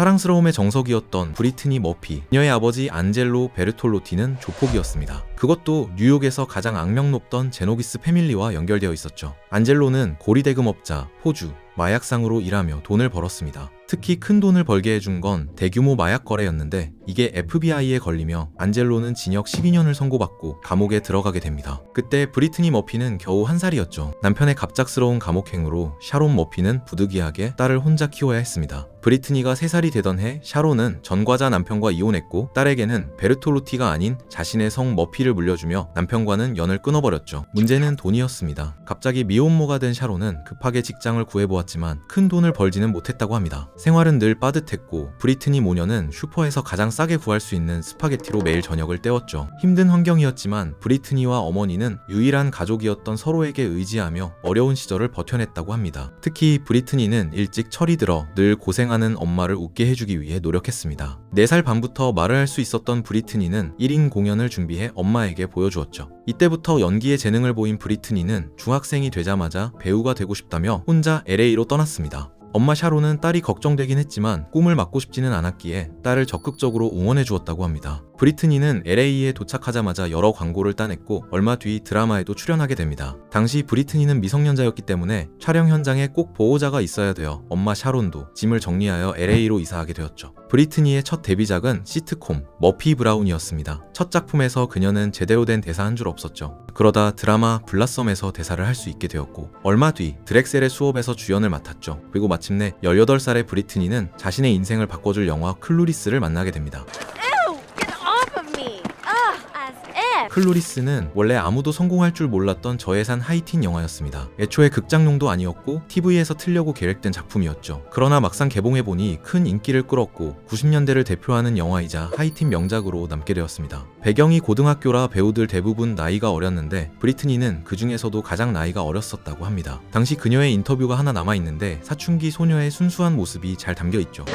사랑스러움의 정석이었던 브리트니 머피, 그녀의 아버지 안젤로 베르톨로티는 조폭이었습니다. 그것도 뉴욕에서 가장 악명 높던 제노비스 패밀리와 연결되어 있었죠. 안젤로는 고리대금업자, 포주, 마약상으로 일하며 돈을 벌었습니다. 특히 큰 돈을 벌게 해준 건 대규모 마약 거래였는데 이게 FBI에 걸리며 안젤로는 징역 12년을 선고받고 감옥에 들어가게 됩니다. 그때 브리트니 머피는 겨우 1살이었죠. 남편의 갑작스러운 감옥행으로 샤론 머피는 부득이하게 딸을 혼자 키워야 했습니다. 브리트니가 3살이 되던 해 샤론은 전과자 남편과 이혼했고 딸에게는 베르톨로티가 아닌 자신의 성 머피를 물려주며 남편과는 연을 끊어버렸죠. 문제는 돈이었습니다. 갑자기 미혼모가 된 샤론은 급하게 직장을 구해보았지만 큰 돈을 벌지는 못했다고 합니다. 생활은 늘 빠듯했고 브리트니 모녀는 슈퍼에서 가장 싸게 구할 수 있는 스파게티로 매일 저녁을 때웠죠. 힘든 환경이었지만 브리트니와 어머니는 유일한 가족이었던 서로에게 의지하며 어려운 시절을 버텨냈다고 합니다. 특히 브리트니는 일찍 철이 들어 늘 고생하는 엄마를 웃게 해주기 위해 노력했습니다. 4살 반부터 말을 할 수 있었던 브리트니는 1인 공연을 준비해 엄마에게 보여주었죠. 이때부터 연기에 재능을 보인 브리트니는 중학생이 되자마자 배우가 되고 싶다며 혼자 LA로 떠났습니다. 엄마 샤론은 딸이 걱정되긴 했지만 꿈을 막고 싶지는 않았기에 딸을 적극적으로 응원해 주었다고 합니다. 브리트니는 LA에 도착하자마자 여러 광고를 따냈고 얼마 뒤 드라마에도 출연하게 됩니다. 당시 브리트니는 미성년자였기 때문에 촬영 현장에 꼭 보호자가 있어야 되어 엄마 샤론도 짐을 정리하여 LA로 이사하게 되었죠. 브리트니의 첫 데뷔작은 시트콤 머피 브라운이었습니다. 첫 작품에서 그녀는 제대로 된 대사 한 줄 없었죠. 그러다 드라마 블라썸에서 대사를 할 수 있게 되었고 얼마 뒤 드렉셀의 수업에서 주연을 맡았죠. 그리고 마침내 18살의 브리트니는 자신의 인생을 바꿔줄 영화 클루리스를 만나게 됩니다. 클루리스는 원래 아무도 성공할 줄 몰랐던 저예산 하이틴 영화였습니다. 애초에 극장용도 아니었고 TV에서 틀려고 계획된 작품이었죠. 그러나 막상 개봉해보니 큰 인기를 끌었고 90년대를 대표하는 영화이자 하이틴 명작으로 남게 되었습니다. 배경이 고등학교라 배우들 대부분 나이가 어렸는데 브리트니는 그 중에서도 가장 나이가 어렸었다고 합니다. 당시 그녀의 인터뷰가 하나 남아있는데 사춘기 소녀의 순수한 모습이 잘 담겨있죠.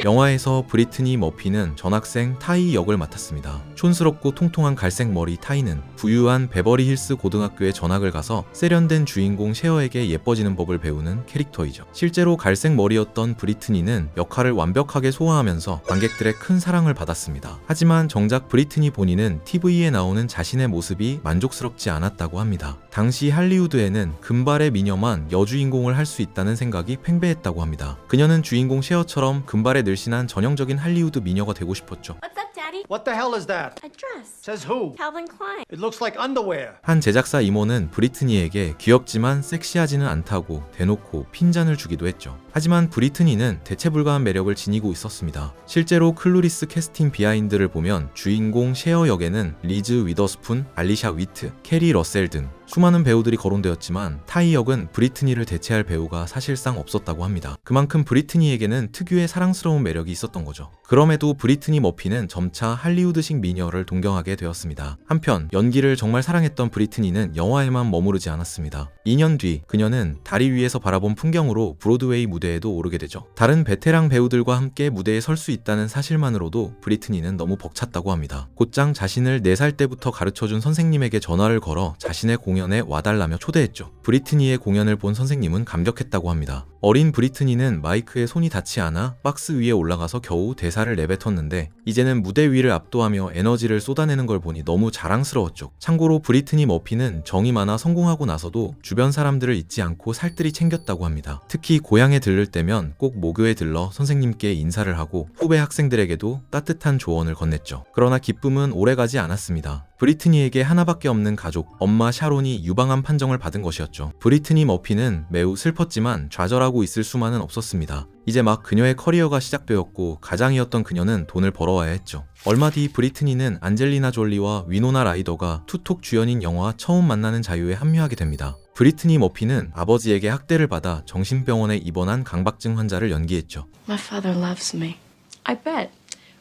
영화에서 브리트니 머피는 전학생 타이 역을 맡았습니다. 촌스럽고 통통한 갈색 머리 타이는 부유한 베버리 힐스 고등학교에 전학을 가서 세련된 주인공 셰어에게 예뻐지는 법을 배우는 캐릭터이죠. 실제로 갈색 머리였던 브리트니는 역할을 완벽하게 소화하면서 관객들의 큰 사랑을 받았습니다. 하지만 정작 브리트니 본인은 TV에 나오는 자신의 모습이 만족스럽지 않았다고 합니다. 당시 할리우드에는 금발의 미녀만 여주인공을 할 수 있다는 생각이 팽배했다고 합니다. 그녀는 주인공 셰어처럼 금발에 늘씬한 전형적인 할리우드 미녀가 되고 싶었죠. What's up, Daddy? What the hell is that? A dress. Says who? Calvin Klein. It looks like underwear. 한 제작사 이모는 브리트니에게 귀엽지만 섹시하지는 않다고 대놓고 핀잔을 주기도 했죠. 하지만 브리트니는 대체불가한 매력을 지니고 있었습니다. 실제로 클루리스 캐스팅 비하인드를 보면 주인공 셰어 역에는 리즈 위더스푼, 알리샤 위트, 캐리 러셀 등 수많은 배우들이 거론되었지만 타이 역은 브리트니를 대체할 배우가 사실상 없었다고 합니다. 그만큼 브리트니에게는 특유의 사랑스러운 매력이 있었던 거죠. 그럼에도 브리트니 머피는 점차 할리우드식 미녀를 동경하게 되었습니다. 한편 연기를 정말 사랑했던 브리트니는 영화에만 머무르지 않았습니다. 2년 뒤 그녀는 다리 위에서 바라본 풍경으로 브로드웨이 무대에도 오르게 되죠. 다른 베테랑 배우들과 함께 무대에 설 수 있다는 사실만으로도 브리트니는 너무 벅찼다고 합니다. 곧장 자신을 4살 때부터 가르쳐준 선생님에게 전화를 걸어 자신의 공연에 와달라며 초대했죠. 브리트니의 공연을 본 선생님은 감격했다고 합니다. 어린 브리트니는 마이크에 손이 닿지 않아 박스 위에 올라가서 겨우 대사를 내뱉었는데 이제는 무대 위를 압도하며 에너지를 쏟아내는 걸 보니 너무 자랑스러웠죠. 참고로 브리트니 머피는 정이 많아 성공하고 나서도 주변 사람들을 잊지 않고 살뜰히 챙겼다고 합니다. 특히 고향에 들를 때면 꼭 모교에 들러 선생님께 인사를 하고 후배 학생들에게도 따뜻한 조언을 건넸죠. 그러나 기쁨은 오래가지 않았습니다. 브리트니에게 하나밖에 없는 가족, 엄마 샤론이 유방암 판정을 받은 것이었죠. 브리트니 머피는 매우 슬펐지만 좌절하고 있을 수만은 없었습니다. 이제 막 그녀의 커리어가 시작되었고 가장이었던 그녀는 돈을 벌어와야 했죠. 얼마 뒤 브리트니는 안젤리나 졸리와 위노나 라이더가 투톡 주연인 영화 처음 만나는 자유에 합류하게 됩니다. 브리트니 머피는 아버지에게 학대를 받아 정신병원에 입원한 강박증 환자를 연기했죠. My father loves me. I bet.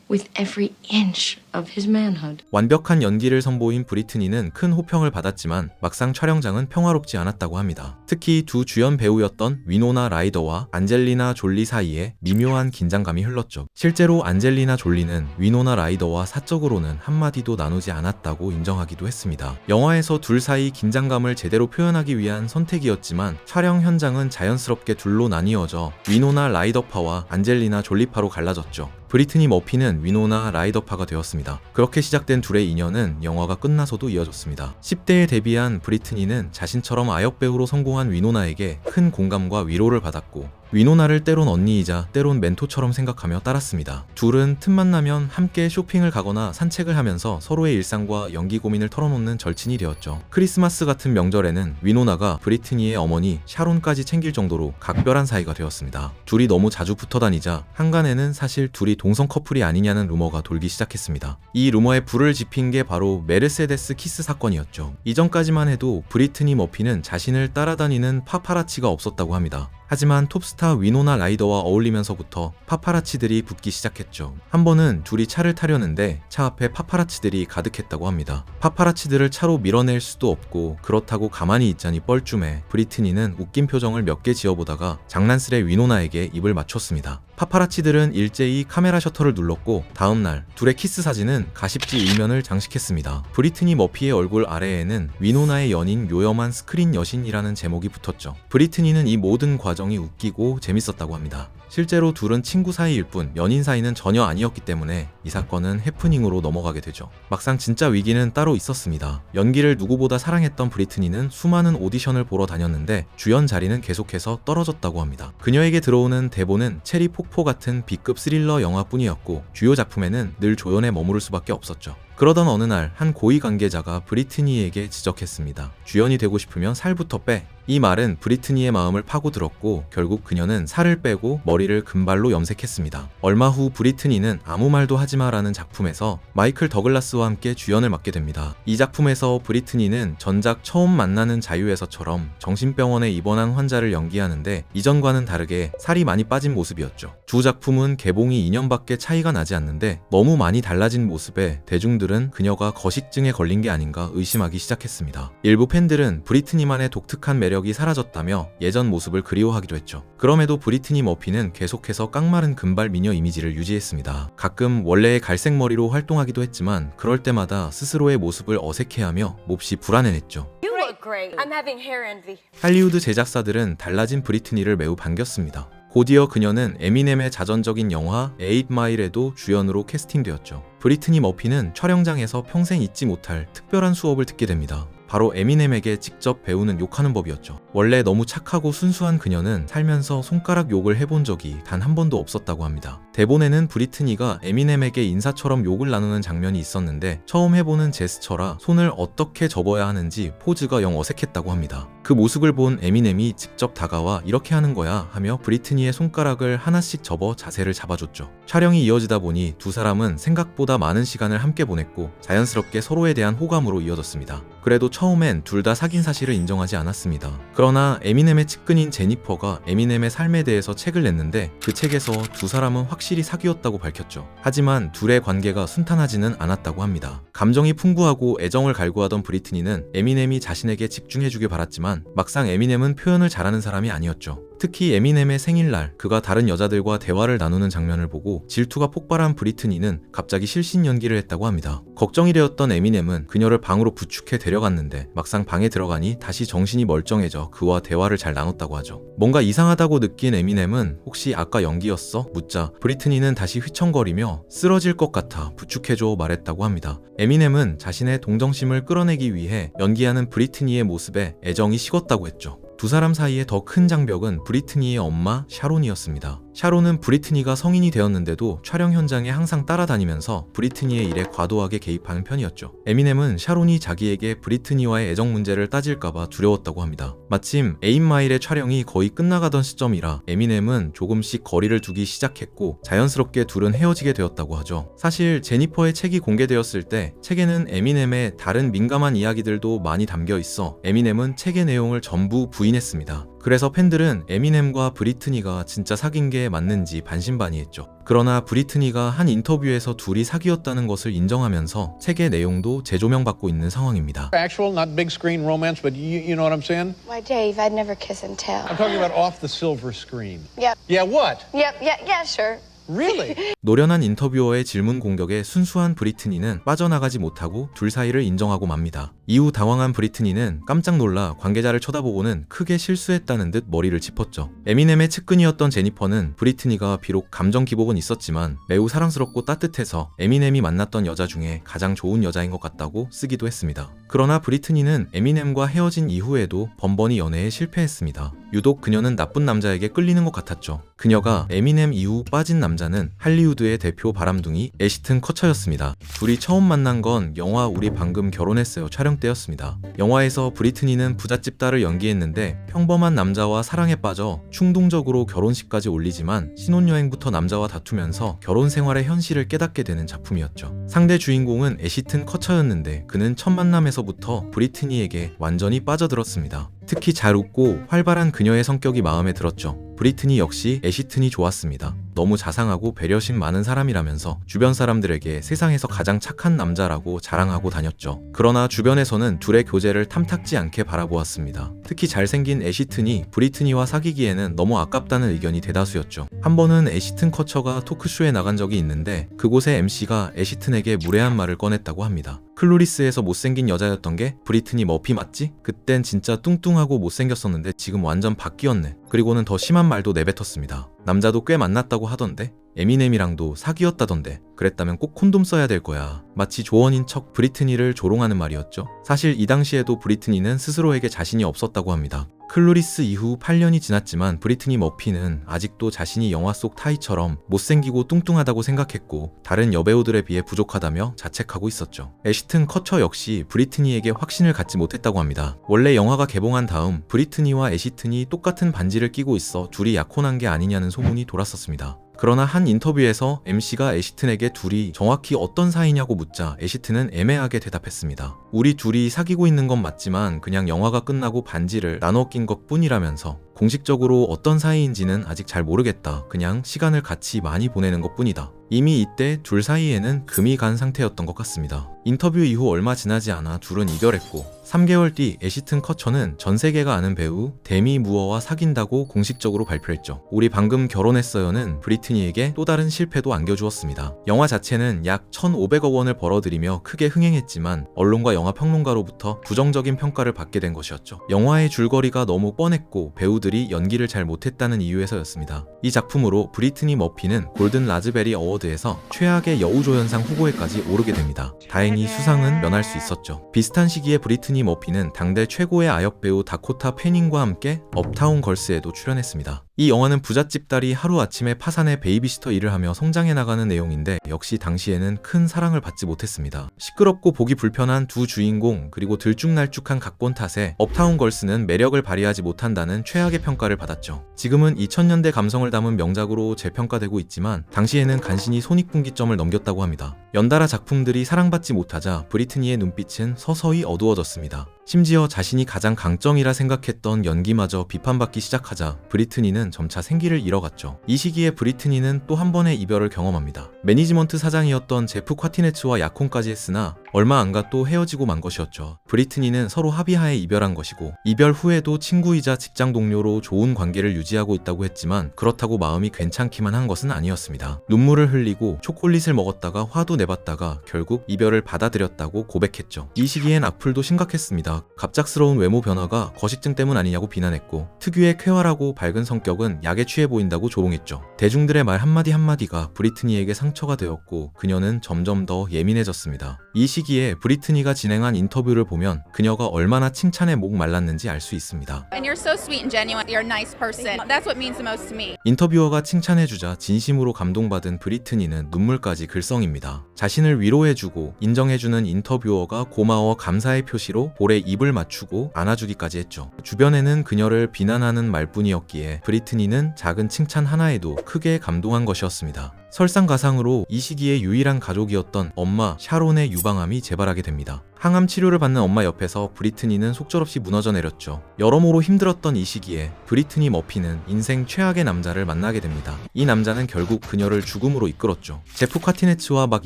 with every inch of his manhood. 완벽한 연기를 선보인 브리트니는 큰 호평을 받았지만 막상 촬영장은 평화롭지 않았다고 합니다. 특히 두 주연 배우였던 위노나 라이더와 안젤리나 졸리 사이에 미묘한 긴장감이 흘렀죠. 실제로 안젤리나 졸리는 위노나 라이더와 사적으로는 한마디도 나누지 않았다고 인정하기도 했습니다. 영화에서 둘 사이 긴장감을 제대로 표현하기 위한 선택이었지만 촬영 현장은 자연스럽게 둘로 나뉘어져 위노나 라이더파와 안젤리나 졸리파로 갈라졌죠. 브리트니 머피는 위노나 라이더파가 되었습니다. 그렇게 시작된 둘의 인연은 영화가 끝나서도 이어졌습니다. 10대에 데뷔한 브리트니는 자신처럼 아역배우로 성공한 위노나에게 큰 공감과 위로를 받았고 위노나를 때론 언니이자 때론 멘토처럼 생각하며 따랐습니다. 둘은 틈만 나면 함께 쇼핑을 가거나 산책을 하면서 서로의 일상과 연기 고민을 털어놓는 절친이 되었죠. 크리스마스 같은 명절에는 위노나가 브리트니의 어머니 샤론까지 챙길 정도로 각별한 사이가 되었습니다. 둘이 너무 자주 붙어 다니자 한간에는 사실 둘이 동성 커플이 아니냐는 루머가 돌기 시작했습니다. 이 루머에 불을 지핀 게 바로 메르세데스 키스 사건이었죠. 이전까지만 해도 브리트니 머피는 자신을 따라다니는 파파라치가 없었다고 합니다. 하지만 톱스타 위노나 라이더와 어울리면서부터 파파라치들이 붙기 시작했죠. 한 번은 둘이 차를 타려는데 차 앞에 파파라치들이 가득했다고 합니다. 파파라치들을 차로 밀어낼 수도 없고 그렇다고 가만히 있자니 뻘쭘해 브리트니는 웃긴 표정을 몇 개 지어보다가 장난스레 위노나에게 입을 맞췄습니다. 파파라치들은 일제히 카메라 셔터를 눌렀고 다음날 둘의 키스 사진은 가십지 일면을 장식했습니다. 브리트니 머피의 얼굴 아래에는 위노나의 연인 요염한 스크린 여신이라는 제목이 붙었죠. 브리트니는 이 모든 과정이 웃기고 재밌었다고 합니다. 실제로 둘은 친구 사이일 뿐 연인 사이는 전혀 아니었기 때문에 이 사건은 해프닝으로 넘어가게 되죠. 막상 진짜 위기는 따로 있었습니다. 연기를 누구보다 사랑했던 브리트니는 수많은 오디션을 보러 다녔는데 주연 자리는 계속해서 떨어졌다고 합니다. 그녀에게 들어오는 대본은 체리 폭포 같은 B급 스릴러 영화뿐이었고 주요 작품에는 늘 조연에 머무를 수밖에 없었죠. 그러던 어느 날 한 고위 관계자가 브리트니에게 지적했습니다. 주연이 되고 싶으면 살부터 빼. 이 말은 브리트니의 마음을 파고들었고 결국 그녀는 살을 빼고 머리를 금발로 염색했습니다. 얼마 후 브리트니는 아무 말도 하지마라는 작품에서 마이클 더글라스와 함께 주연을 맡게 됩니다. 이 작품에서 브리트니는 전작 처음 만나는 자유에서처럼 정신병원에 입원한 환자를 연기하는데 이전과는 다르게 살이 많이 빠진 모습이었죠. 두 작품은 개봉이 2년밖에 차이가 나지 않는데 너무 많이 달라진 모습에 대중들은 그녀가 거식증에 걸린 게 아닌가 의심하기 시작했습니다. 일부 팬들은 브리트니만의 독특한 매력이 사라졌다며 예전 모습을 그리워하기도 했죠. 그럼에도 브리트니 머피는 계속해서 깡마른 금발 미녀 이미지를 유지했습니다. 가끔 원래의 갈색 머리로 활동하기도 했지만 그럴 때마다 스스로의 모습을 어색해하며 몹시 불안해했죠. You look great. I'm having hair envy. 할리우드 제작사들은 달라진 브리트니를 매우 반겼습니다. 곧이어 그녀는 에미넴의 자전적인 영화 8마일에도 주연으로 캐스팅되었죠. 브리트니 머피는 촬영장에서 평생 잊지 못할 특별한 수업을 듣게 됩니다. 바로 에미넴에게 직접 배우는 욕하는 법이었죠. 원래 너무 착하고 순수한 그녀는 살면서 손가락 욕을 해본 적이 단 한 번도 없었다고 합니다. 대본에는 브리트니가 에미넴에게 인사처럼 욕을 나누는 장면이 있었는데 처음 해보는 제스처라 손을 어떻게 접어야 하는지 포즈가 영 어색했다고 합니다. 그 모습을 본 에미넴이 직접 다가와 이렇게 하는 거야 하며 브리트니의 손가락을 하나씩 접어 자세를 잡아줬죠. 촬영이 이어지다 보니 두 사람은 생각보다 많은 시간을 함께 보냈고 자연스럽게 서로에 대한 호감으로 이어졌습니다. 그래도 처음엔 둘 다 사귄 사실을 인정하지 않았습니다. 그러나 에미넴의 측근인 제니퍼가 에미넴의 삶에 대해서 책을 냈는데 그 책에서 두 사람은 확실히 사귀었다고 밝혔죠. 하지만 둘의 관계가 순탄하지는 않았다고 합니다. 감정이 풍부하고 애정을 갈구하던 브리트니는 에미넴이 자신에게 집중해주길 바랐지만 막상 에미넴은 표현을 잘하는 사람이 아니었죠. 특히 에미넴의 생일날 그가 다른 여자들과 대화를 나누는 장면을 보고 질투가 폭발한 브리트니는 갑자기 실신 연기를 했다고 합니다. 걱정이 되었던 에미넴은 그녀를 방으로 부축해 데려갔는데 막상 방에 들어가니 다시 정신이 멀쩡해져 그와 대화를 잘 나눴다고 하죠. 뭔가 이상하다고 느낀 에미넴은 혹시 아까 연기였어? 묻자 브리트니는 다시 휘청거리며 쓰러질 것 같아 부축해줘 말했다고 합니다. 에미넴은 자신의 동정심을 끌어내기 위해 연기하는 브리트니의 모습에 애정이 식었다고 했죠. 두 사람 사이에 더 큰 장벽은 브리트니의 엄마 샤론이었습니다. 샤론은 브리트니가 성인이 되었는데도 촬영 현장에 항상 따라다니면서 브리트니의 일에 과도하게 개입하는 편이었죠. 에미넴은 샤론이 자기에게 브리트니와의 애정 문제를 따질까봐 두려웠다고 합니다. 마침 8마일의 촬영이 거의 끝나가던 시점이라 에미넴은 조금씩 거리를 두기 시작했고 자연스럽게 둘은 헤어지게 되었다고 하죠. 사실 제니퍼의 책이 공개되었을 때 책에는 에미넴의 다른 민감한 이야기들도 많이 담겨 있어 에미넴은 책의 내용을 전부 부인했습니다. 그래서 팬들은 에미넴과 브리트니가 진짜 사귄 게 맞는지 반신반의했죠. 그러나 브리트니가 한 인터뷰에서 둘이 사귀었다는 것을 인정하면서 책의 내용도 재조명받고 있는 상황입니다. Actual, not big screen romance, but you know what I'm saying? Why, Dave, I'd never kiss and tell. I'm talking about off the silver screen. Yep. Yeah, what? Yeah, sure. Really? 노련한 인터뷰어의 질문 공격에 순수한 브리트니는 빠져나가지 못하고 둘 사이를 인정하고 맙니다. 이후 당황한 브리트니는 깜짝 놀라 관계자를 쳐다보고는 크게 실수했다는 듯 머리를 짚었죠. 에미넴의 측근이었던 제니퍼는 브리트니가 비록 감정 기복은 있었지만 매우 사랑스럽고 따뜻해서 에미넴이 만났던 여자 중에 가장 좋은 여자인 것 같다고 쓰기도 했습니다. 그러나 브리트니는 에미넴과 헤어진 이후에도 번번이 연애에 실패했습니다. 유독 그녀는 나쁜 남자에게 끌리는 것 같았죠. 그녀가 에미넴 이후 빠진 남자는 할리우드의 대표 바람둥이 애시튼 커처였습니다. 둘이 처음 만난 건 영화 우리 방금 결혼했어요 촬영 때였습니다. 영화에서 브리트니는 부잣집 딸을 연기했는데 평범한 남자와 사랑에 빠져 충동적으로 결혼식까지 올리지만 신혼여행부터 남자와 다투면서 결혼 생활의 현실을 깨닫게 되는 작품이었죠. 상대 주인공은 애시튼 커처였는데 그는 첫 만남에서부터 브리트니에게 완전히 빠져들었습니다. 특히 잘 웃고 활발한 그녀의 성격이 마음에 들었죠. 브리트니 역시 애시튼이 좋았습니다. 너무 자상하고 배려심 많은 사람이라면서 주변 사람들에게 세상에서 가장 착한 남자라고 자랑하고 다녔죠. 그러나 주변에서는 둘의 교제를 탐탁지 않게 바라보았습니다. 특히 잘생긴 애시튼이 브리트니와 사귀기에는 너무 아깝다는 의견이 대다수였죠. 한 번은 애시튼 커처가 토크쇼에 나간 적이 있는데 그곳의 MC가 애시튼에게 무례한 말을 꺼냈다고 합니다. 클로리스에서 못생긴 여자였던 게 브리트니 머피 맞지? 그땐 진짜 뚱뚱하고 못생겼었는데 지금 완전 바뀌었네. 그리고는 더 심한 말도 내뱉었습니다. 남자도 꽤 만났다고 하던데? 에미넴이랑도 사귀었다던데. 그랬다면 꼭 콘돔 써야 될 거야. 마치 조언인 척 브리트니를 조롱하는 말이었죠. 사실 이 당시에도 브리트니는 스스로에게 자신이 없었다고 합니다. 클로리스 이후 8년이 지났지만 브리트니 머피는 아직도 자신이 영화 속 타이처럼 못생기고 뚱뚱하다고 생각했고 다른 여배우들에 비해 부족하다며 자책하고 있었죠. 애시튼 커처 역시 브리트니에게 확신을 갖지 못했다고 합니다. 원래 영화가 개봉한 다음 브리트니와 애시튼이 똑같은 반지를 끼고 있어 둘이 약혼한 게 아니냐는 소문이 돌았었습니다. 그러나 한 인터뷰에서 MC가 애시튼에게 둘이 정확히 어떤 사이냐고 묻자 애시튼은 애매하게 대답했습니다. 우리 둘이 사귀고 있는 건 맞지만 그냥 영화가 끝나고 반지를 나눠 낀 것 뿐이라면서 공식적으로 어떤 사이인지는 아직 잘 모르겠다. 그냥 시간을 같이 많이 보내는 것 뿐이다. 이미 이때 둘 사이에는 금이 간 상태였던 것 같습니다. 인터뷰 이후 얼마 지나지 않아 둘은 이별했고 3개월 뒤 애시튼 커처는 전 세계가 아는 배우 데미 무어와 사귄다고 공식적으로 발표했죠. 우리 방금 결혼했어요는 브리트니에게 또 다른 실패도 안겨주었습니다. 영화 자체는 약 1,500억 원을 벌어들이며 크게 흥행했지만 언론과 영화 평론가로부터 부정적인 평가를 받게 된 것이었죠. 영화의 줄거리가 너무 뻔했고 배우들이 연기를 잘 못했다는 이유에서였습니다. 이 작품으로 브리트니 머피는 골든 라즈베리 어워드에서 최악의 여우조연상 후보에까지 오르게 됩니다. 다행히 수상은 면할 수 있었죠. 비슷한 시기에 브리트니 머피는 당대 최고의 아역 배우 다코타 패닝과 함께 업타운 걸스에도 출연했습니다. 이 영화는 부잣집 딸이 하루아침에 파산의 베이비시터 일을 하며 성장해 나가는 내용인데 역시 당시에는 큰 사랑을 받지 못했습니다. 시끄럽고 보기 불편한 두 주인공 그리고 들쭉날쭉한 각본 탓에 업타운 걸스는 매력을 발휘하지 못한다는 최악의 평가를 받았죠. 지금은 2000년대 감성을 담은 명작으로 재평가되고 있지만 당시에는 간신히 손익분기점을 넘겼다고 합니다. 연달아 작품들이 사랑받지 못하자 브리트니의 눈빛은 서서히 어두워졌습니다. 심지어 자신이 가장 강점이라 생각했던 연기마저 비판받기 시작하자 브리트니는 점차 생기를 잃어갔죠. 이 시기에 브리트니는 또 한 번의 이별을 경험합니다. 매니지먼트 사장이었던 제프 콰티네츠와 약혼까지 했으나 얼마 안 가 또 헤어지고 만 것이었죠. 브리트니는 서로 합의하에 이별한 것이고 이별 후에도 친구이자 직장 동료로 좋은 관계를 유지하고 있다고 했지만 그렇다고 마음이 괜찮기만 한 것은 아니었습니다. 눈물을 흘리고 초콜릿을 먹었다가 화도 내봤다가 결국 이별을 받아들였다고 고백했죠. 이 시기엔 악플도 심각했습니다. 갑작스러운 외모 변화가 거식증 때문 아니냐고 비난했고 특유의 쾌활하고 밝은 성격은 약에 취해 보인다고 조롱했죠. 대중들의 말 한마디가 브리트니에게 상처가 되었고 그녀는 점점 더 예민해졌습니다. 이 시기에 브리트니가 진행한 인터뷰를 보면 그녀가 얼마나 칭찬에 목 말랐는지 알 수 있습니다. And you're so sweet and genuine. You're a nice person. That's what means the most to me. 인터뷰어가 칭찬해주자 진심으로 감동받은 브리트니는 눈물까지 글썽입니다. 자신을 위로해주고 인정해주는 인터뷰어가 고마워 감사의 표시로 볼에 입을 맞추고 안아주기까지 했죠. 주변에는 그녀를 비난하는 말뿐이었기에 브리트니는 작은 칭찬 하나에도 크게 감동한 것이었습니다. 설상가상으로 이 시기에 유일한 가족이었던 엄마 샤론의 유방암이 재발하게 됩니다. 항암 치료를 받는 엄마 옆에서 브리트니는 속절없이 무너져 내렸죠. 여러모로 힘들었던 이 시기에 브리트니 머피는 인생 최악의 남자를 만나게 됩니다. 이 남자는 결국 그녀를 죽음으로 이끌었죠. 제프 카티네츠와 막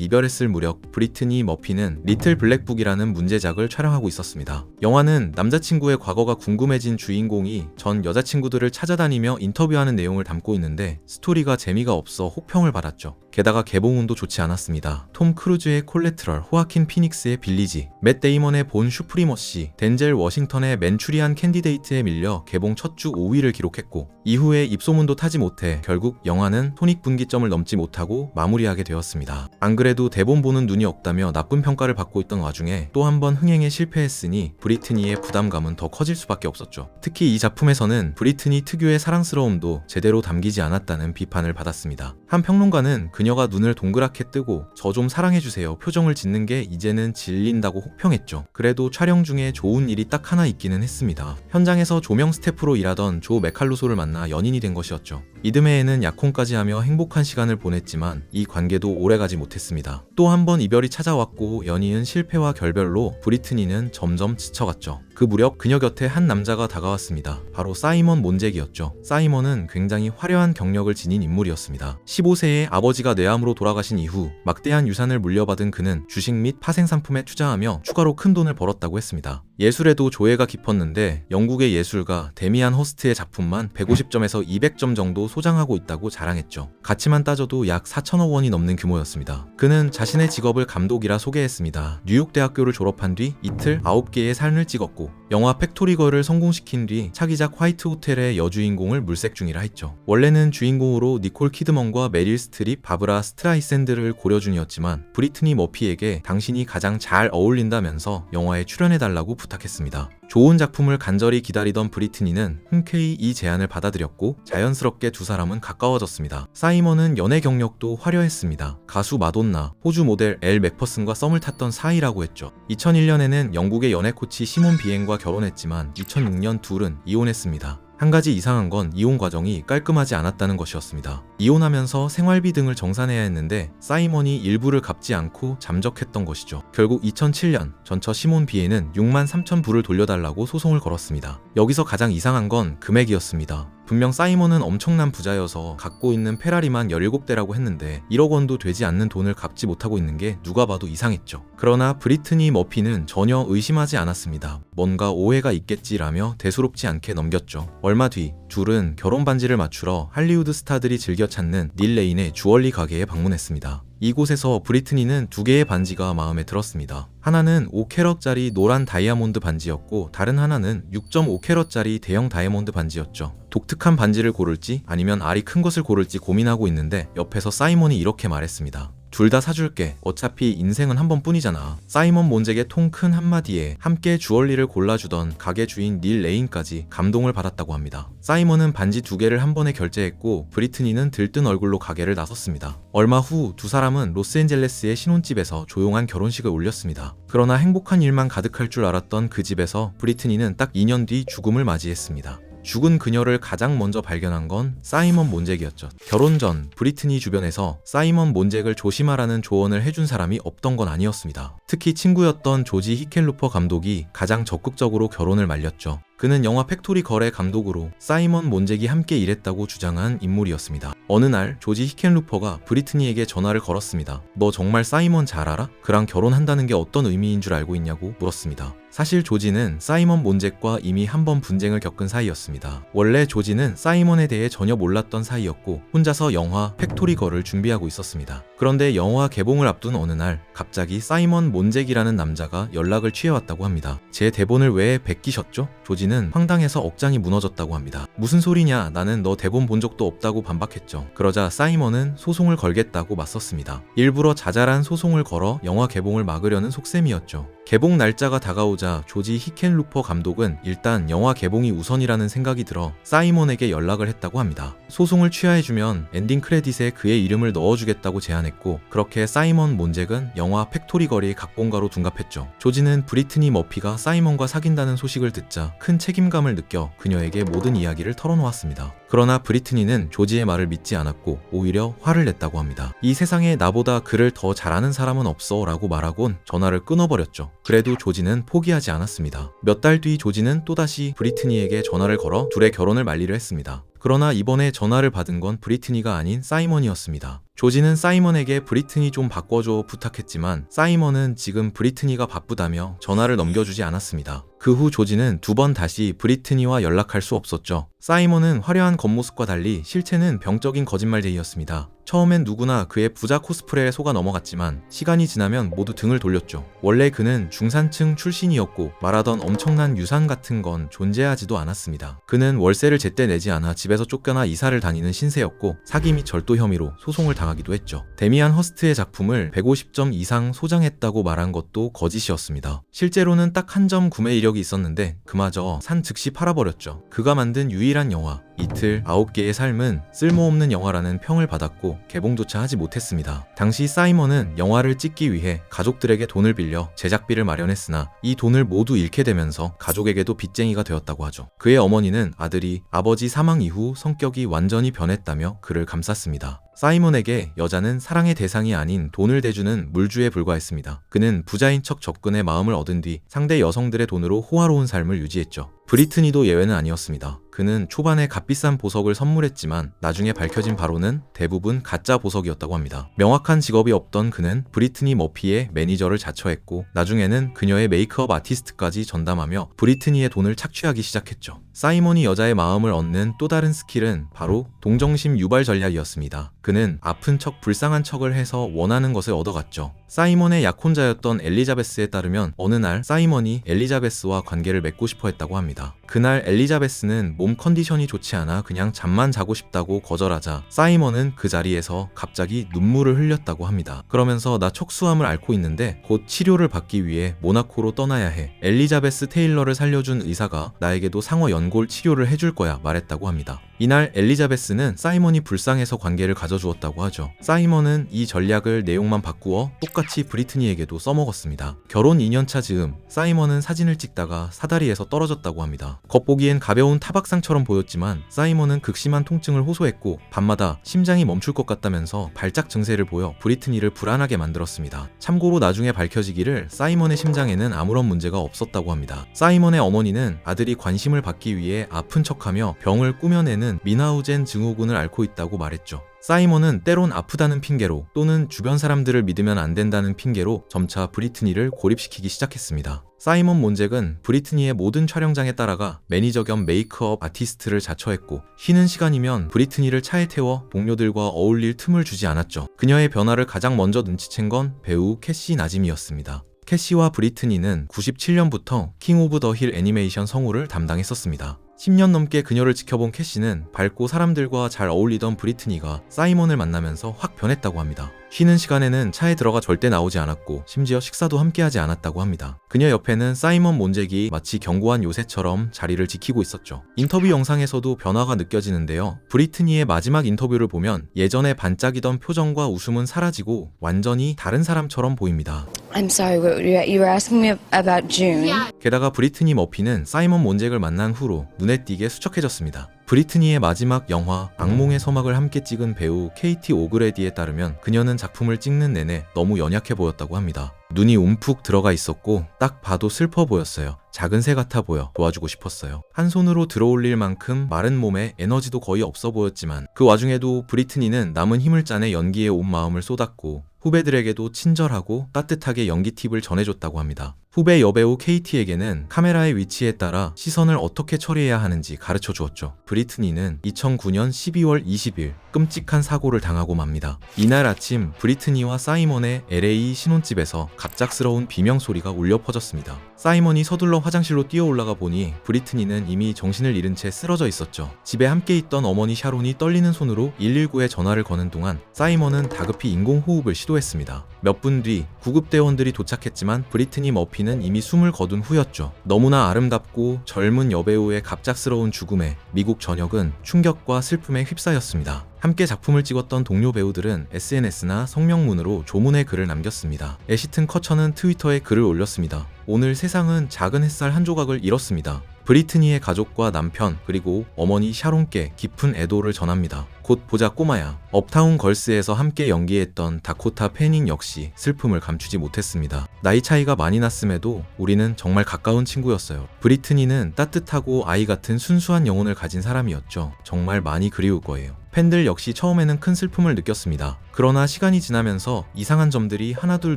이별했을 무렵 브리트니 머피는 리틀 블랙북이라는 문제작을 촬영하고 있었습니다. 영화는 남자친구의 과거가 궁금해진 주인공이 전 여자친구들을 찾아다니며 인터뷰하는 내용을 담고 있는데 스토리가 재미가 없어 혹평을 받았죠. 게다가 개봉운도 좋지 않았습니다. 톰 크루즈의 콜레트럴, 호아킨 피닉스의 빌리지, 맷 데이먼의 본 슈프리머시, 덴젤 워싱턴의 맨추리안 캔디데이트에 밀려 개봉 첫 주 5위를 기록했고 이후에 입소문도 타지 못해 결국 영화는 손익분기점을 넘지 못하고 마무리하게 되었습니다. 안 그래도 대본 보는 눈이 없다며 나쁜 평가를 받고 있던 와중에 또 한 번 흥행에 실패했으니 브리트니의 부담감은 더 커질 수밖에 없었죠. 특히 이 작품에서는 브리트니 특유의 사랑스러움도 제대로 담기지 않았다는 비판을 받았습니다. 한 평론가는 그녀가 눈을 동그랗게 뜨고 저 좀 사랑해주세요 표정을 짓는 게 이제는 질린다고 혹평했죠. 그래도 촬영 중에 좋은 일이 딱 하나 있기는 했습니다. 현장에서 조명 스태프로 일하던 조 메칼루소를 만나 연인이 된 것이었죠. 이듬해에는 약혼까지 하며 행복한 시간을 보냈지만 이 관계도 오래가지 못했습니다. 또 한 번 이별이 찾아왔고 연이은 실패와 결별로 브리트니는 점점 지쳐갔죠. 그 무렵 그녀 곁에 한 남자가 다가왔습니다. 바로 사이먼 몬잭이었죠. 사이먼은 굉장히 화려한 경력을 지닌 인물이었습니다. 15세에 아버지가 뇌암으로 돌아가신 이후 막대한 유산을 물려받은 그는 주식 및 파생상품에 투자하며 추가로 큰 돈을 벌었다고 했습니다. 예술에도 조예가 깊었는데 영국의 예술가 데미안 허스트의 작품만 150점에서 200점 정도 소장하고 있다고 자랑했죠. 가치만 따져도 약 4천억 원이 넘는 규모였습니다. 그는 자신의 직업을 감독이라 소개했습니다. 뉴욕 대학교를 졸업한 뒤 이틀 9개의 산을 찍었고 영화 팩토리걸을 성공시킨 뒤 차기작 화이트 호텔의 여주인공을 물색 중이라 했죠. 원래는 주인공으로 니콜 키드먼과 메릴 스트립, 바브라 스트라이샌드를 고려 중이었지만 브리트니 머피에게 당신이 가장 잘 어울린다면서 영화에 출연해달라고 부탁했습니다. 좋은 작품을 간절히 기다리던 브리트니는 흔쾌히 이 제안을 받아들였고 자연스럽게 두 사람은 가까워졌습니다. 사이먼은 연애 경력도 화려했습니다. 가수 마돈나, 호주 모델 엘 맥퍼슨과 썸을 탔던 사이라고 했죠. 2001년에는 영국의 연애 코치 시몬 비엔과 결혼했지만 2006년 둘은 이혼했습니다. 한 가지 이상한 건 이혼 과정이 깔끔하지 않았다는 것이었습니다. 이혼하면서 생활비 등을 정산해야 했는데 사이먼이 일부를 갚지 않고 잠적했던 것이죠. 결국 2007년 전처 시몬 비에는 6만 3천 불을 돌려달라고 소송을 걸었습니다. 여기서 가장 이상한 건 금액이었습니다. 분명 사이먼은 엄청난 부자여서 갖고 있는 페라리만 17대라고 했는데 1억 원도 되지 않는 돈을 갚지 못하고 있는 게 누가 봐도 이상했죠. 그러나 브리트니 머피는 전혀 의심하지 않았습니다. 뭔가 오해가 있겠지라며 대수롭지 않게 넘겼죠. 얼마 뒤 둘은 결혼 반지를 맞추러 할리우드 스타들이 즐겨 찾는 닐 레인의 주얼리 가게에 방문했습니다. 이곳에서 브리트니는 두 개의 반지가 마음에 들었습니다. 하나는 5캐럿짜리 노란 다이아몬드 반지였고 다른 하나는 6.5캐럿짜리 대형 다이아몬드 반지였죠. 독특한 반지를 고를지 아니면 알이 큰 것을 고를지 고민하고 있는데 옆에서 사이먼이 이렇게 말했습니다. 둘 다 사줄게. 어차피 인생은 한 번뿐이잖아. 사이먼 몬잭의 통 큰 한마디에 함께 주얼리를 골라주던 가게 주인 닐 레인까지 감동을 받았다고 합니다. 사이먼은 반지 2개를 한 번에 결제했고 브리트니는 들뜬 얼굴로 가게를 나섰습니다. 얼마 후 두 사람은 로스앤젤레스의 신혼집에서 조용한 결혼식을 올렸습니다. 그러나 행복한 일만 가득할 줄 알았던 그 집에서 브리트니는 딱 2년 뒤 죽음을 맞이했습니다. 죽은 그녀를 가장 먼저 발견한 건 사이먼 몬잭이었죠. 결혼 전 브리트니 주변에서 사이먼 몬잭을 조심하라는 조언을 해준 사람이 없던 건 아니었습니다. 특히 친구였던 조지 히켈루퍼 감독이 가장 적극적으로 결혼을 말렸죠. 그는 영화 팩토리 걸의 감독으로 사이먼 몬잭이 함께 일했다고 주장한 인물이었습니다. 어느 날 조지 히켄루퍼가 브리트니에게 전화를 걸었습니다. 너 정말 사이먼 잘 알아? 그랑 결혼한다는 게 어떤 의미인 줄 알고 있냐고 물었습니다. 사실 조지는 사이먼 몬잭과 이미 한 번 분쟁을 겪은 사이였습니다. 원래 조지는 사이먼에 대해 전혀 몰랐던 사이였고 혼자서 영화 팩토리 걸을 준비하고 있었습니다. 그런데 영화 개봉을 앞둔 어느 날 갑자기 사이먼 몬잭이라는 남자가 연락을 취해왔다고 합니다. 제 대본을 왜 베끼셨죠? 조지는 황당해서 억장이 무너졌다고 합니다. 무슨 소리냐, 나는 너 대본 본 적도 없다고 반박했죠. 그러자 사이먼은 소송을 걸겠다고 맞섰습니다. 일부러 자잘한 소송을 걸어 영화 개봉을 막으려는 속셈이었죠. 개봉 날짜가 다가오자 조지 히켄루퍼 감독은 일단 영화 개봉이 우선이라는 생각이 들어 사이먼에게 연락을 했다고 합니다. 소송을 취하해주면 엔딩 크레딧에 그의 이름을 넣어주겠다고 제안했고 그렇게 사이먼 몬잭은 영화 팩토리 걸의 각본가로 둔갑했죠. 조지는 브리트니 머피가 사이먼과 사귄다는 소식을 듣자 큰 큰 책임감을 느껴 그녀에게 모든 이야기를 털어놓았습니다. 그러나 브리트니는 조지의 말을 믿지 않았고 오히려 화를 냈다고 합니다. 이 세상에 나보다 그를 더 잘 아는 사람은 없어 라고 말하곤 전화를 끊어버렸죠. 그래도 조지는 포기하지 않았습니다. 몇 달 뒤 조지는 또다시 브리트니에게 전화를 걸어 둘의 결혼을 말리려 했습니다. 그러나 이번에 전화를 받은 건 브리트니가 아닌 사이먼이었습니다. 조지는 사이먼에게 브리트니 좀 바꿔줘 부탁했지만 사이먼은 지금 브리트니가 바쁘다며 전화를 넘겨주지 않았습니다. 그 후 조지는 두 번 다시 브리트니와 연락할 수 없었죠. 사이먼은 화려한 겉모습과 달리 실체는 병적인 거짓말쟁이였습니다. 처음엔 누구나 그의 부자 코스프레에 속아 넘어갔지만 시간이 지나면 모두 등을 돌렸죠. 원래 그는 중산층 출신이었고 말하던 엄청난 유산 같은 건 존재하지도 않았습니다. 그는 월세를 제때 내지 않아 집에서 쫓겨나 이사를 다니는 신세였고 사기 및 절도 혐의로 소송을 당하기도 했죠. 데미안 허스트의 작품을 150점 이상 소장했다고 말한 것도 거짓이었습니다. 실제로는 딱 한 점 구매 이력이 있었는데 그마저 산 즉시 팔아버렸죠. 그가 만든 유일한 영화 이틀 9개의 삶은 쓸모없는 영화라는 평을 받았고 개봉조차 하지 못했습니다. 당시 사이먼은 영화를 찍기 위해 가족들에게 돈을 빌려 제작비를 마련했으나 이 돈을 모두 잃게 되면서 가족에게도 빚쟁이가 되었다고 하죠. 그의 어머니는 아들이 아버지 사망 이후 성격이 완전히 변했다며 그를 감쌌습니다. 사이먼에게 여자는 사랑의 대상이 아닌 돈을 대주는 물주에 불과했습니다. 그는 부자인 척 접근해 마음을 얻은 뒤 상대 여성들의 돈으로 호화로운 삶을 유지했죠. 브리트니도 예외는 아니었습니다. 그는 초반에 값비싼 보석을 선물했지만 나중에 밝혀진 바로는 대부분 가짜 보석이었다고 합니다. 명확한 직업이 없던 그는 브리트니 머피의 매니저를 자처했고 나중에는 그녀의 메이크업 아티스트까지 전담하며 브리트니의 돈을 착취하기 시작했죠. 사이먼이 여자의 마음을 얻는 또 다른 스킬은 바로 동정심 유발 전략이었습니다. 그는 아픈 척 불쌍한 척을 해서 원하는 것을 얻어갔죠. 사이먼의 약혼자였던 엘리자베스에 따르면 어느 날 사이먼이 엘리자베스와 관계를 맺고 싶어 했다고 합니다. 그날 엘리자베스는 몸 컨디션이 좋지 않아 그냥 잠만 자고 싶다고 거절하자 사이먼은 그 자리에서 갑자기 눈물을 흘렸다고 합니다. 그러면서 나 척수암을 앓고 있는데 곧 치료를 받기 위해 모나코로 떠나야 해. 엘리자베스 테일러를 살려준 의사가 나에게도 상어 연골 치료를 해줄 거야 말했다고 합니다. 이날 엘리자베스는 사이먼이 불쌍해서 관계를 가져주었다고 하죠. 사이먼은 이 전략을 내용만 바꾸어 똑같이 브리트니에게도 써먹었습니다. 결혼 2년차 즈음 사이먼은 사진을 찍다가 사다리에서 떨어졌다고 합니다. 겉보기엔 가벼운 타박상처럼 보였지만 사이먼은 극심한 통증을 호소했고 밤마다 심장이 멈출 것 같다면서 발작 증세를 보여 브리트니를 불안하게 만들었습니다. 참고로 나중에 밝혀지기를 사이먼의 심장에는 아무런 문제가 없었다고 합니다. 사이먼의 어머니는 아들이 관심을 받기 위해 아픈 척하며 병을 꾸며내는 미나우젠 증후군을 앓고 있다고 말했죠. 사이먼은 때론 아프다는 핑계로 또는 주변 사람들을 믿으면 안 된다는 핑계로 점차 브리트니를 고립시키기 시작했습니다. 사이먼 몬잭은 브리트니의 모든 촬영장에 따라가 매니저 겸 메이크업 아티스트를 자처했고 쉬는 시간이면 브리트니를 차에 태워 동료들과 어울릴 틈을 주지 않았죠. 그녀의 변화를 가장 먼저 눈치챈 건 배우 캐시 나짐이었습니다. 캐시와 브리트니는 97년부터 킹 오브 더 힐 애니메이션 성우를 담당했었습니다. 10년 넘게 그녀를 지켜본 캐시는 밝고 사람들과 잘 어울리던 브리트니가 사이먼을 만나면서 확 변했다고 합니다. 쉬는 시간에는 차에 들어가 절대 나오지 않았고 심지어 식사도 함께하지 않았다고 합니다. 그녀 옆에는 사이먼 몬잭이 마치 견고한 요새처럼 자리를 지키고 있었죠. 인터뷰 영상에서도 변화가 느껴지는데요. 브리트니의 마지막 인터뷰를 보면 예전에 반짝이던 표정과 웃음은 사라지고 완전히 다른 사람처럼 보입니다. I'm sorry, you were asking me about June. 게다가 브리트니 머피는 사이먼 몬잭을 만난 후로 눈에 띄게 수척해졌습니다. 브리트니의 마지막 영화 악몽의 서막을 함께 찍은 배우 케이티 오그레디에 따르면 그녀는 작품을 찍는 내내 너무 연약해 보였다고 합니다. 눈이 움푹 들어가 있었고 딱 봐도 슬퍼 보였어요. 작은 새 같아 보여 도와주고 싶었어요. 한 손으로 들어올릴 만큼 마른 몸에 에너지도 거의 없어 보였지만 그 와중에도 브리트니는 남은 힘을 짜내 연기에 온 마음을 쏟았고 후배들에게도 친절하고 따뜻하게 연기 팁을 전해줬다고 합니다. 후배 여배우 케이티에게는 카메라의 위치에 따라 시선을 어떻게 처리해야 하는지 가르쳐 주었죠. 브리트니는 2009년 12월 20일 끔찍한 사고를 당하고 맙니다. 이날 아침 브리트니와 사이먼의 LA 신혼집에서 갑작스러운 비명소리가 울려 퍼졌습니다. 사이먼이 서둘러 화장실로 뛰어 올라가 보니 브리트니는 이미 정신을 잃은 채 쓰러져 있었죠. 집에 함께 있던 어머니 샤론이 떨리는 손으로 119에 전화를 거는 동안 사이먼은 다급히 인공호흡을 시도했습니다. 몇 분 뒤 구급대원들이 도착했지만 브리트니 머피는 이미 숨을 거둔 후였죠. 너무나 아름답고 젊은 여배우의 갑작스러운 죽음에 미국 전역은 충격과 슬픔에 휩싸였습니다. 함께 작품을 찍었던 동료 배우들은 SNS나 성명문으로 조문의 글을 남겼습니다. 애시튼 커처는 트위터에 글을 올렸습니다. 오늘 세상은 작은 햇살 한 조각을 잃었습니다. 브리트니의 가족과 남편 그리고 어머니 샤론께 깊은 애도를 전합니다. 곧 보자 꼬마야. 업타운 걸스에서 함께 연기했던 다코타 패닝 역시 슬픔을 감추지 못했습니다. 나이 차이가 많이 났음에도 우리는 정말 가까운 친구였어요. 브리트니는 따뜻하고 아이 같은 순수한 영혼을 가진 사람이었죠. 정말 많이 그리울 거예요. 팬들 역시 처음에는 큰 슬픔을 느꼈습니다. 그러나 시간이 지나면서 이상한 점들이 하나둘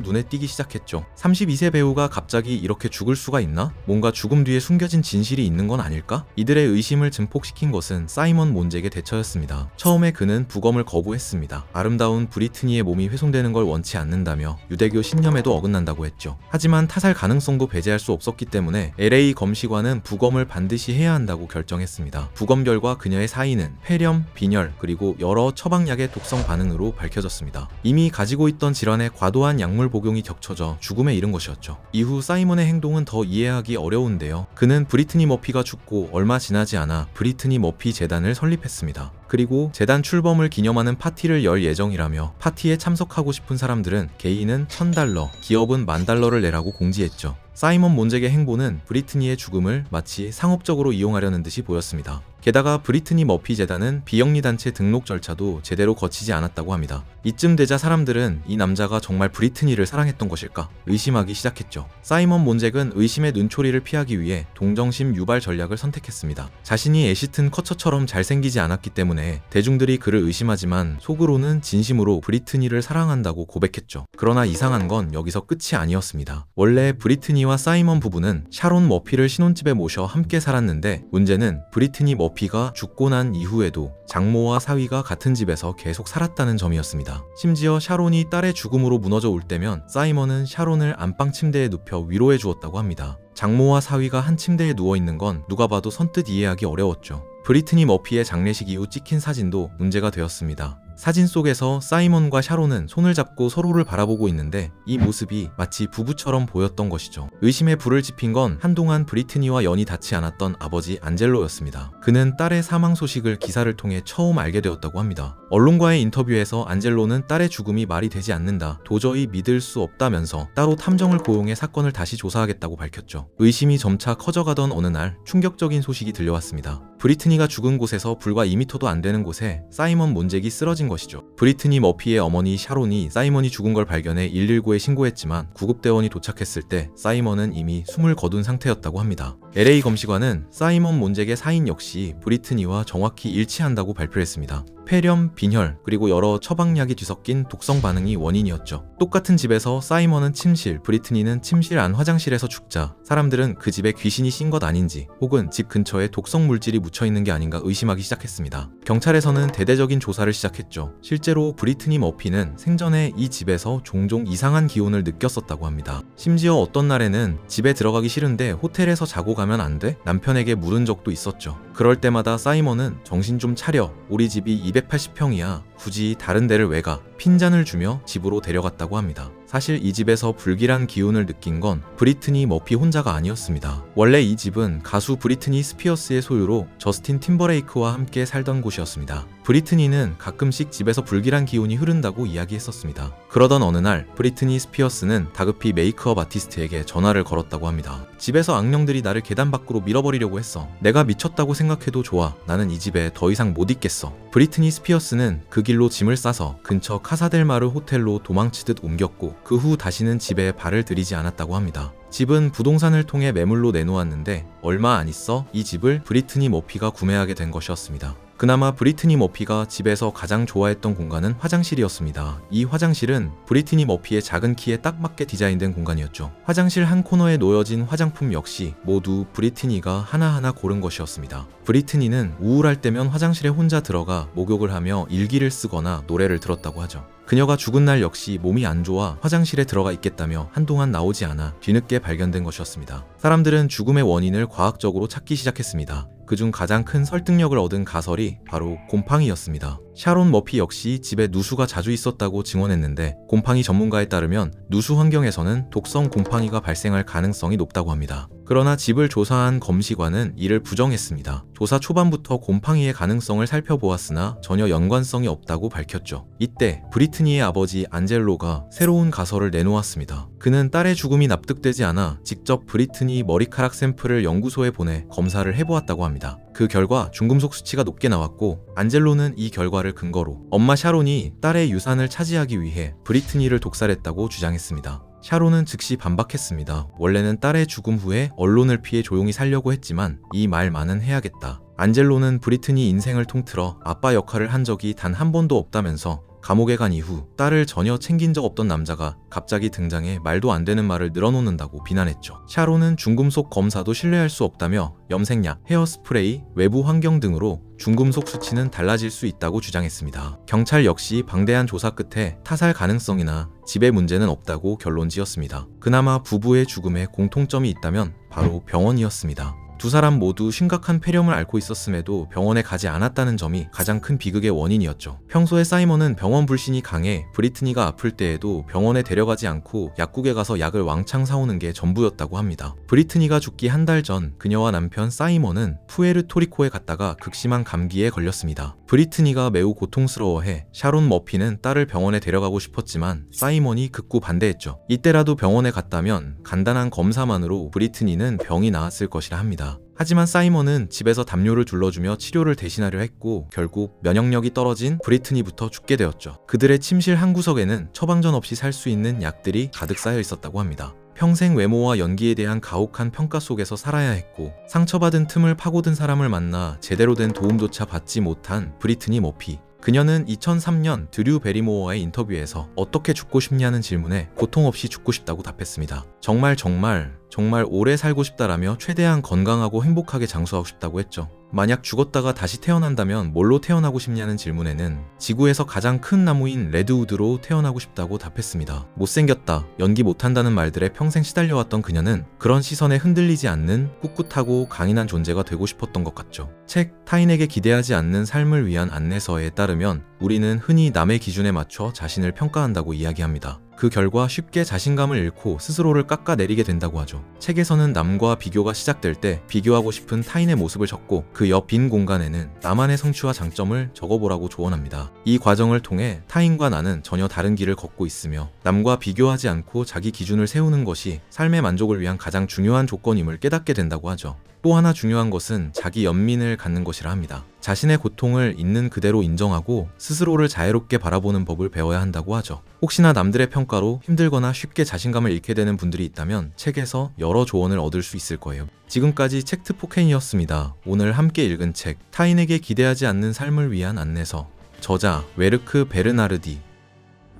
눈에 띄기 시작했죠. 32세 배우가 갑자기 이렇게 죽을 수가 있나? 뭔가 죽음 뒤에 숨겨진 진실이 있는 건 아닐까? 이들의 의심을 증폭시킨 것은 사이먼 몬잭의 대처였습니다. 처음에 그는 부검을 거부했습니다. 아름다운 브리트니의 몸이 훼손되는 걸 원치 않는다며 유대교 신념에도 어긋난다고 했죠. 하지만 타살 가능성도 배제할 수 없었기 때문에 LA 검시관은 부검을 반드시 해야 한다고 결정했습니다. 부검 결과 그녀의 사인은 폐렴, 빈혈, 그리고 여러 처방약의 독성 반응으로 밝혀졌습니다. 이미 가지고 있던 질환에 과도한 약물 복용이 겹쳐져 죽음에 이른 것이었죠. 이후 사이먼의 행동은 더 이해하기 어려운데요. 그는 브리트니 머피가 죽고 얼마 지나지 않아 브리트니 머피 재단을 설립했습니다. 그리고 재단 출범을 기념하는 파티를 열 예정이라며 파티에 참석하고 싶은 사람들은 개인은 $1,000, 기업은 $10,000를 내라고 공지했죠. 사이먼 몬잭의 행보는 브리트니의 죽음을 마치 상업적으로 이용하려는 듯이 보였습니다. 게다가 브리트니 머피 재단은 비영리 단체 등록 절차도 제대로 거치지 않았다고 합니다. 이쯤 되자 사람들은 이 남자가 정말 브리트니를 사랑했던 것일까 의심하기 시작했죠. 사이먼 몬잭은 의심의 눈초리를 피하기 위해 동정심 유발 전략을 선택했습니다. 자신이 애시튼 커처처럼 잘생기지 않았기 때문에 대중들이 그를 의심하지만 속으로는 진심으로 브리트니를 사랑한다고 고백했죠. 그러나 이상한 건 여기서 끝이 아니었습니다. 원래 브리트니와 사이먼 부부는 샤론 머피를 신혼집에 모셔 함께 살았는데 문제는 브리트니 머피가 죽고 난 이후에도 장모와 사위가 같은 집에서 계속 살았다는 점이었습니다. 심지어 샤론이 딸의 죽음으로 무너져 올 때면 사이먼은 샤론을 안방 침대에 눕혀 위로해 주었다고 합니다. 장모와 사위가 한 침대에 누워있는 건 누가 봐도 선뜻 이해하기 어려웠죠. 브리트니 머피의 장례식 이후 찍힌 사진도 문제가 되었습니다. 사진 속에서 사이먼과 샤론은 손을 잡고 서로를 바라보고 있는데 이 모습이 마치 부부처럼 보였던 것이죠. 의심의 불을 지핀 건 한동안 브리트니와 연이 닿지 않았던 아버지 안젤로였습니다. 그는 딸의 사망 소식을 기사를 통해 처음 알게 되었다고 합니다. 언론과의 인터뷰에서 안젤로는 딸의 죽음이 말이 되지 않는다, 도저히 믿을 수 없다면서 따로 탐정을 고용해 사건을 다시 조사하겠다고 밝혔죠. 의심이 점차 커져가던 어느 날 충격적인 소식이 들려왔습니다. 브리트니가 죽은 곳에서 불과 2m도 안 되는 곳에 사이먼 몬잭이 쓰러진 것이죠. 브리트니 머피의 어머니 샤론이 사이먼이 죽은 걸 발견해 119에 신고했지만 구급대원이 도착했을 때 사이먼은 이미 숨을 거둔 상태였다고 합니다. LA 검시관은 사이먼 몬잭의 사인 역시 브리트니와 정확히 일치한다고 발표했습니다. 폐렴, 빈혈, 그리고 여러 처방약이 뒤섞인 독성 반응이 원인이었죠. 똑같은 집에서 사이먼은 침실, 브리트니는 침실 안 화장실에서 죽자 사람들은 그 집에 귀신이 씬 것 아닌지 혹은 집 근처에 독성 물질이 묻혀있는 게 아닌가 의심하기 시작했습니다. 경찰에서는 대대적인 조사를 시작했죠. 실제로 브리트니 머피는 생전에 이 집에서 종종 이상한 기운을 느꼈었다고 합니다. 심지어 어떤 날에는 집에 들어가기 싫은데 호텔에서 자고 가면 안 돼? 남편에게 물은 적도 있었죠. 그럴 때마다 사이먼은 정신 좀 차려, 우리 집이 280평이야. 굳이 다른 데를 왜 가? 핀잔을 주며 집으로 데려갔다고 합니다. 사실 이 집에서 불길한 기운을 느낀 건 브리트니 머피 혼자가 아니었습니다. 원래 이 집은 가수 브리트니 스피어스의 소유로 저스틴 팀버레이크와 함께 살던 곳이었습니다. 브리트니는 가끔씩 집에서 불길한 기운이 흐른다고 이야기했었습니다. 그러던 어느 날 브리트니 스피어스는 다급히 메이크업 아티스트에게 전화를 걸었다고 합니다. 집에서 악령들이 나를 계단 밖으로 밀어버리려고 했어. 내가 미쳤다고 생각해도 좋아. 나는 이 집에 더 이상 못 있겠어. 브리트니 스피어스는 그 길로 짐을 싸서 근처 카사델마르 호텔로 도망치듯 옮겼고 그 후 다시는 집에 발을 들이지 않았다고 합니다. 집은 부동산을 통해 매물로 내놓았는데 얼마 안 있어 이 집을 브리트니 머피가 구매하게 된 것이었습니다. 그나마 브리트니 머피가 집에서 가장 좋아했던 공간은 화장실이었습니다. 이 화장실은 브리트니 머피의 작은 키에 딱 맞게 디자인된 공간이었죠. 화장실 한 코너에 놓여진 화장품 역시 모두 브리트니가 하나하나 고른 것이었습니다. 브리트니는 우울할 때면 화장실에 혼자 들어가 목욕을 하며 일기를 쓰거나 노래를 들었다고 하죠. 그녀가 죽은 날 역시 몸이 안 좋아 화장실에 들어가 있겠다며 한동안 나오지 않아 뒤늦게 발견된 것이었습니다. 사람들은 죽음의 원인을 과학적으로 찾기 시작했습니다. 그중 가장 큰 설득력을 얻은 가설이 바로 곰팡이였습니다. 샤론 머피 역시 집에 누수가 자주 있었다고 증언했는데 곰팡이 전문가에 따르면 누수 환경에서는 독성 곰팡이가 발생할 가능성이 높다고 합니다. 그러나 집을 조사한 검시관은 이를 부정했습니다. 조사 초반부터 곰팡이의 가능성을 살펴보았으나 전혀 연관성이 없다고 밝혔죠. 이때 브리트니의 아버지 안젤로가 새로운 가설을 내놓았습니다. 그는 딸의 죽음이 납득되지 않아 직접 브리트니 머리카락 샘플을 연구소에 보내 검사를 해보았다고 합니다. 그 결과 중금속 수치가 높게 나왔고 안젤로는 이 결과를 근거로 엄마 샤론이 딸의 유산을 차지하기 위해 브리트니를 독살했다고 주장했습니다. 샤론은 즉시 반박했습니다. 원래는 딸의 죽음 후에 언론을 피해 조용히 살려고 했지만 이 말만은 해야겠다. 안젤로는 브리트니 인생을 통틀어 아빠 역할을 한 적이 단 한 번도 없다면서 감옥에 간 이후 딸을 전혀 챙긴 적 없던 남자가 갑자기 등장해 말도 안 되는 말을 늘어놓는다고 비난했죠. 샤론은 중금속 검사도 신뢰할 수 없다며 염색약, 헤어스프레이, 외부 환경 등으로 중금속 수치는 달라질 수 있다고 주장했습니다. 경찰 역시 방대한 조사 끝에 타살 가능성이나 집에 문제는 없다고 결론 지었습니다. 그나마 부부의 죽음에 공통점이 있다면 바로 병원이었습니다. 두 사람 모두 심각한 폐렴을 앓고 있었음에도 병원에 가지 않았다는 점이 가장 큰 비극의 원인이었죠. 평소에 사이먼은 병원 불신이 강해 브리트니가 아플 때에도 병원에 데려가지 않고 약국에 가서 약을 왕창 사오는 게 전부였다고 합니다. 브리트니가 죽기 한 달 전 그녀와 남편 사이먼은 푸에르토리코에 갔다가 극심한 감기에 걸렸습니다. 브리트니가 매우 고통스러워해 샤론 머피는 딸을 병원에 데려가고 싶었지만 사이먼이 극구 반대했죠. 이때라도 병원에 갔다면 간단한 검사만으로 브리트니는 병이 나았을 것이라 합니다. 하지만 사이먼은 집에서 담요를 둘러주며 치료를 대신하려 했고 결국 면역력이 떨어진 브리트니부터 죽게 되었죠. 그들의 침실 한 구석에는 처방전 없이 살 수 있는 약들이 가득 쌓여 있었다고 합니다. 평생 외모와 연기에 대한 가혹한 평가 속에서 살아야 했고 상처받은 틈을 파고든 사람을 만나 제대로 된 도움조차 받지 못한 브리트니 머피. 그녀는 2003년 드류 베리모어와의 인터뷰에서 어떻게 죽고 싶냐는 질문에 고통 없이 죽고 싶다고 답했습니다. 정말 오래 살고 싶다라며 최대한 건강하고 행복하게 장수하고 싶다고 했죠. 만약 죽었다가 다시 태어난다면 뭘로 태어나고 싶냐는 질문에는 지구에서 가장 큰 나무인 레드우드로 태어나고 싶다고 답했습니다. 못생겼다, 연기 못한다는 말들에 평생 시달려왔던 그녀는 그런 시선에 흔들리지 않는 꿋꿋하고 강인한 존재가 되고 싶었던 것 같죠. 책 타인에게 기대하지 않는 삶을 위한 안내서에 따르면 우리는 흔히 남의 기준에 맞춰 자신을 평가한다고 이야기합니다. 그 결과 쉽게 자신감을 잃고 스스로를 깎아내리게 된다고 하죠. 책에서는 남과 비교가 시작될 때 비교하고 싶은 타인의 모습을 적고 그 옆 빈 공간에는 나만의 성취와 장점을 적어보라고 조언합니다. 이 과정을 통해 타인과 나는 전혀 다른 길을 걷고 있으며 남과 비교하지 않고 자기 기준을 세우는 것이 삶의 만족을 위한 가장 중요한 조건임을 깨닫게 된다고 하죠. 또 하나 중요한 것은 자기 연민을 갖는 것이라 합니다. 자신의 고통을 있는 그대로 인정하고 스스로를 자유롭게 바라보는 법을 배워야 한다고 하죠. 혹시나 남들의 평가로 힘들거나 쉽게 자신감을 잃게 되는 분들이 있다면 책에서 여러 조언을 얻을 수 있을 거예요. 지금까지 책트포켄이었습니다. 오늘 함께 읽은 책 타인에게 기대하지 않는 삶을 위한 안내서, 저자 웨르크 베르나르디.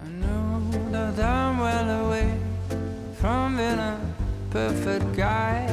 I know that I'm well away from being a perfect guy.